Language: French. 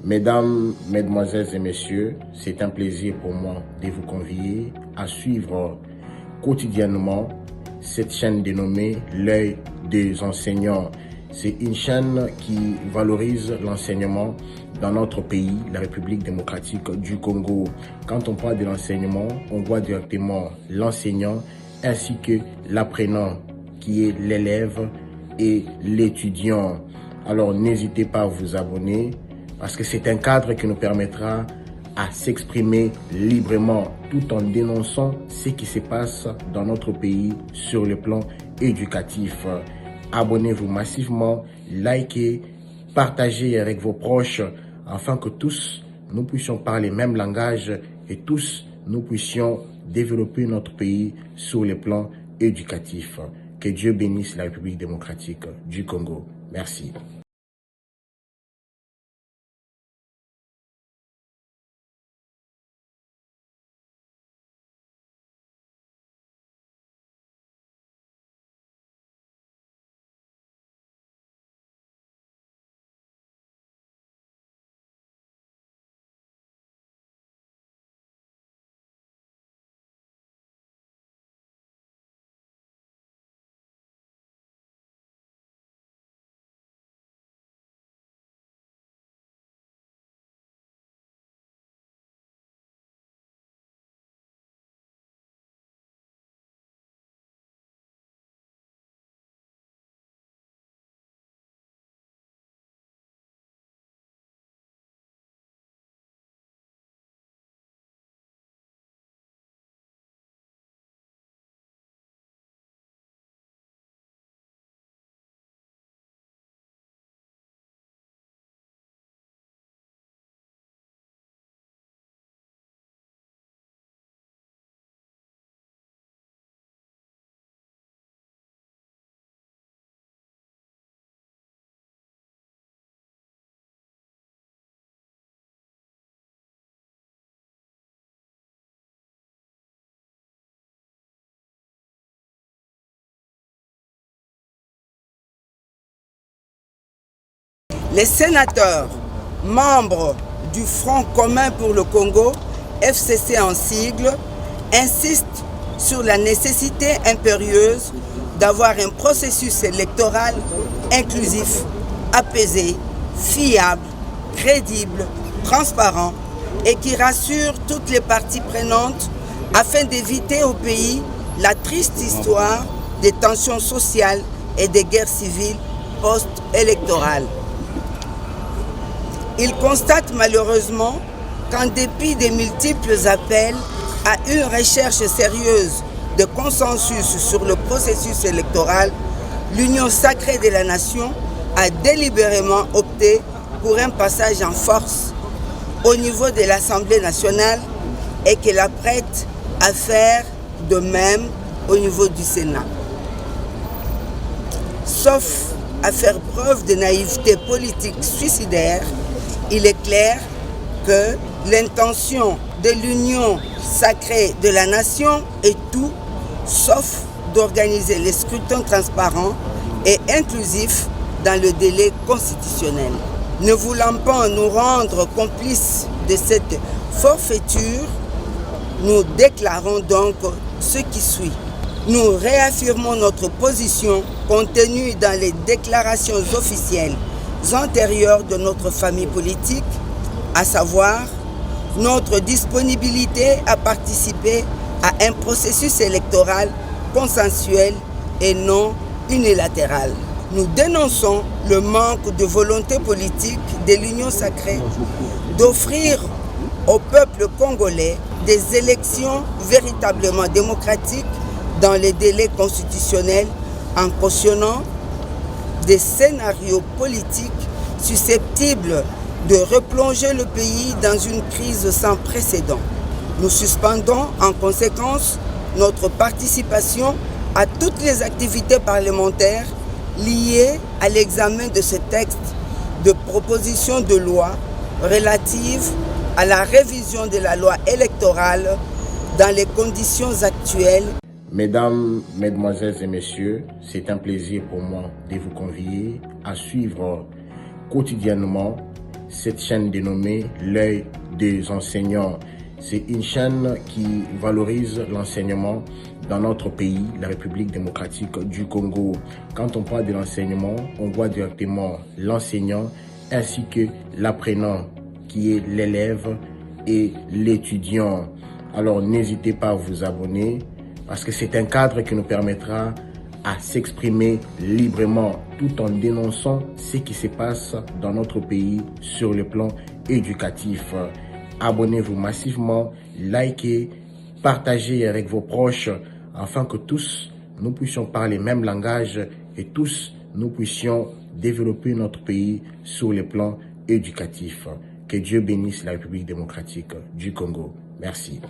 Mesdames, Mesdemoiselles et Messieurs, c'est un plaisir pour moi de vous convier à suivre quotidiennement cette chaîne dénommée L'œil des enseignants. C'est une chaîne qui valorise l'enseignement dans notre pays, la République démocratique du Congo. Quand on parle de l'enseignement, on voit directement l'enseignant ainsi que l'apprenant qui est l'élève et l'étudiant. Alors n'hésitez pas à vous abonner parce que c'est un cadre qui nous permettra à s'exprimer librement tout en dénonçant ce qui se passe dans notre pays sur le plan éducatif. Abonnez-vous massivement, likez, partagez avec vos proches afin que tous nous puissions parler le même langage et tous nous puissions développer notre pays sur le plan éducatif. Que Dieu bénisse la République démocratique du Congo. Merci. Les sénateurs, membres du Front commun pour le Congo, FCC en sigle, insistent sur la nécessité impérieuse d'avoir un processus électoral inclusif, apaisé, fiable, crédible, transparent et qui rassure toutes les parties prenantes afin d'éviter au pays la triste histoire des tensions sociales et des guerres civiles post-électorales. Il constate malheureusement qu'en dépit des multiples appels à une recherche sérieuse de consensus sur le processus électoral, l'Union sacrée de la nation a délibérément opté pour un passage en force au niveau de l'Assemblée nationale et qu'elle apprête à faire de même au niveau du Sénat. Sauf à faire preuve de naïveté politique suicidaire, il est clair que l'intention de l'union sacrée de la nation est tout sauf d'organiser les scrutins transparents et inclusifs dans le délai constitutionnel. Ne voulant pas nous rendre complices de cette forfaiture, nous déclarons donc ce qui suit. Nous réaffirmons notre position contenue dans les déclarations officielles antérieures de notre famille politique, à savoir notre disponibilité à participer à un processus électoral consensuel et non unilatéral. Nous dénonçons le manque de volonté politique de l'Union sacrée d'offrir au peuple congolais des élections véritablement démocratiques dans les délais constitutionnels en cautionnant des scénarios politiques susceptibles de replonger le pays dans une crise sans précédent. Nous suspendons en conséquence notre participation à toutes les activités parlementaires liées à l'examen de ce texte de proposition de loi relative à la révision de la loi électorale dans les conditions actuelles. Mesdames, Mesdemoiselles et Messieurs, c'est un plaisir pour moi de vous convier à suivre quotidiennement cette chaîne dénommée L'œil des enseignants. C'est une chaîne qui valorise l'enseignement dans notre pays, la République démocratique du Congo. Quand on parle de l'enseignement, on voit directement l'enseignant ainsi que l'apprenant qui est l'élève et l'étudiant. Alors n'hésitez pas à vous abonner parce que c'est un cadre qui nous permettra à s'exprimer librement tout en dénonçant ce qui se passe dans notre pays sur le plan éducatif. Abonnez-vous massivement, likez, partagez avec vos proches afin que tous nous puissions parler le même langage et tous nous puissions développer notre pays sur le plan éducatif. Que Dieu bénisse la République démocratique du Congo. Merci.